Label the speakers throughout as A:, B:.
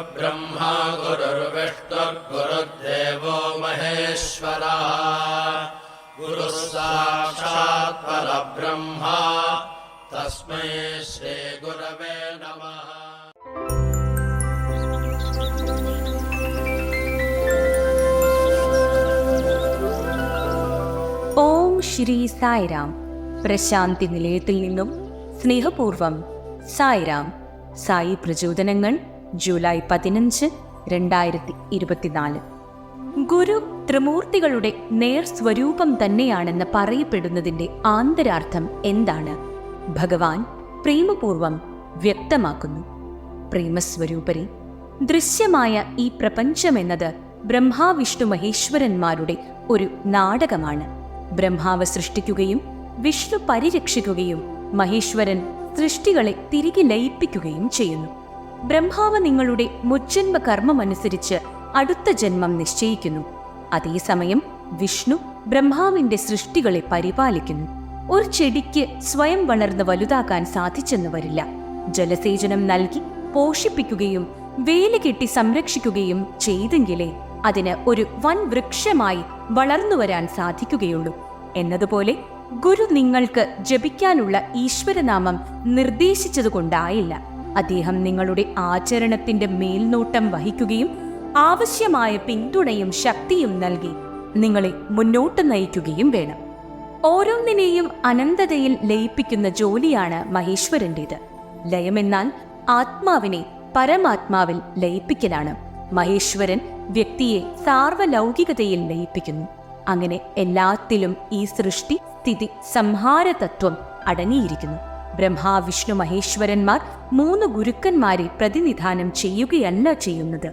A: गुरुर्ब्रह्मा गुरुर्विष्णुर्गुरुर्देवो महेश्वरः गुरुः साक्षात् परब्रह्म तस्मै श्रीगुरवे नमः।
B: ഓം ശ്രീ സായിരാം. പ്രശാന്തി നിലയത്തിൽ നിന്നും സ്നേഹപൂർവം സായിരാം. സായി പ്രചോദനങ്ങൾ ജൂലൈ 15, 2024. ഗുരു ത്രിമൂർത്തികളുടെ നേർസ്വരൂപം തന്നെയാണെന്ന് പറയപ്പെടുന്നതിന്റെ ആന്തരാർത്ഥം എന്താണ്? ഭഗവാൻ പ്രേമപൂർവം വ്യക്തമാക്കുന്നു. പ്രേമസ്വരൂപരെ, ദൃശ്യമായ ഈ പ്രപഞ്ചമെന്നത് ബ്രഹ്മാവിഷ്ണു മഹേശ്വരന്മാരുടെ ഒരു നാടകമാണ്. ബ്രഹ്മാവ് സൃഷ്ടിക്കുകയും വിഷ്ണു പരിരക്ഷിക്കുകയും മഹേശ്വരൻ സൃഷ്ടികളെ തിരികെ ലയിപ്പിക്കുകയും ചെയ്യുന്നു. ബ്രഹ്മാവ് നിങ്ങളുടെ മുജ്ജന്മ കർമ്മമനുസരിച്ച് അടുത്ത ജന്മം നിശ്ചയിക്കുന്നു. അതേസമയം വിഷ്ണു ബ്രഹ്മാവിന്റെ സൃഷ്ടികളെ പരിപാലിക്കുന്നു. ഒരു ചെടിക്ക് സ്വയം വളർന്ന് വലുതാക്കാൻ സാധിച്ചെന്ന് വരില്ല. ജലസേചനം നൽകി പോഷിപ്പിക്കുകയും വേലി കെട്ടി സംരക്ഷിക്കുകയും ചെയ്തെങ്കിലേ അതിന് ഒരു വൻ വൃക്ഷമായി വളർന്നു വരാൻ സാധിക്കുകയുള്ളൂ. എന്നതുപോലെ ഗുരു നിങ്ങൾക്ക് ജപിക്കാനുള്ള ഈശ്വരനാമം നിർദ്ദേശിച്ചതുകൊണ്ടായില്ല. അദ്ദേഹം നിങ്ങളുടെ ആചരണത്തിന്റെ മേൽനോട്ടം വഹിക്കുകയും ആവശ്യമായ പിന്തുണയും ശക്തിയും നൽകി നിങ്ങളെ മുന്നോട്ട് നയിക്കുകയും വേണം. ഓരോന്നിനെയും അനന്തതയിൽ ലയിപ്പിക്കുന്ന ജോലിയാണ് മഹേശ്വരന്റേത്. ലയമെന്നാൽ ആത്മാവിനെ പരമാത്മാവിൽ ലയിപ്പിക്കലാണ്. മഹേശ്വരൻ വ്യക്തിയെ സാർവലൗകികതയിൽ ലയിപ്പിക്കുന്നു. അങ്ങനെ എല്ലാത്തിലും ഈ സൃഷ്ടി സ്ഥിതി സംഹാര തത്വം അടങ്ങിയിരിക്കുന്നു. ബ്രഹ്മാ വിഷ്ണു മഹേശ്വരന്മാർ 3 ഗുരുക്കന്മാരെ പ്രതിനിധാനം ചെയ്യുകയല്ല ചെയ്യുന്നത്,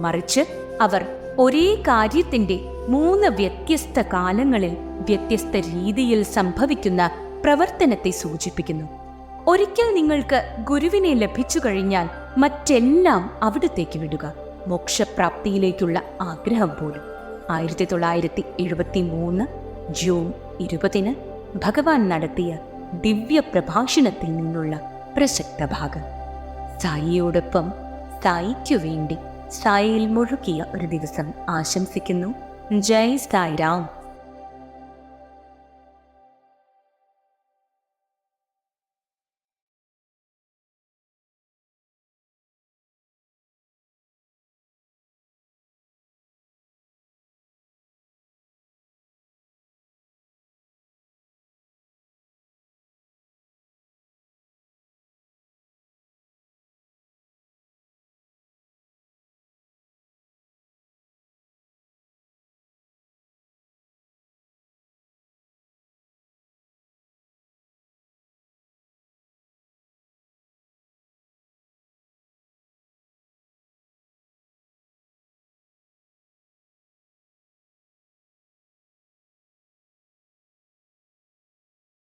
B: മറിച്ച് അവർ ഒരേ കാര്യത്തിന്റെ 3 വ്യത്യസ്ത കാലങ്ങളിൽ വ്യത്യസ്ത രീതിയിൽ സംഭവിക്കുന്ന പ്രവർത്തനത്തെ സൂചിപ്പിക്കുന്നു. ഒരിക്കൽ നിങ്ങൾക്ക് ഗുരുവിനെ ലഭിച്ചു കഴിഞ്ഞാൽ മറ്റെല്ലാം അവിടത്തേക്ക് വിടുക. മോക്ഷപ്രാപ്തിയിലേക്കുള്ള ആഗ്രഹം പോലും. 1973 ജൂൺ 20 ഭഗവാൻ നടത്തിയ ദിവ്യ പ്രഭാഷണത്തിൽ നിന്നുള്ള പ്രസക്ത ഭാഗം. സായിയോടൊപ്പം സായിക്കു വേണ്ടി സായിയിൽ മുഴുകിയ ഒരു ദിവസം ആശംസിക്കുന്നു. ജയ് സായിരാം.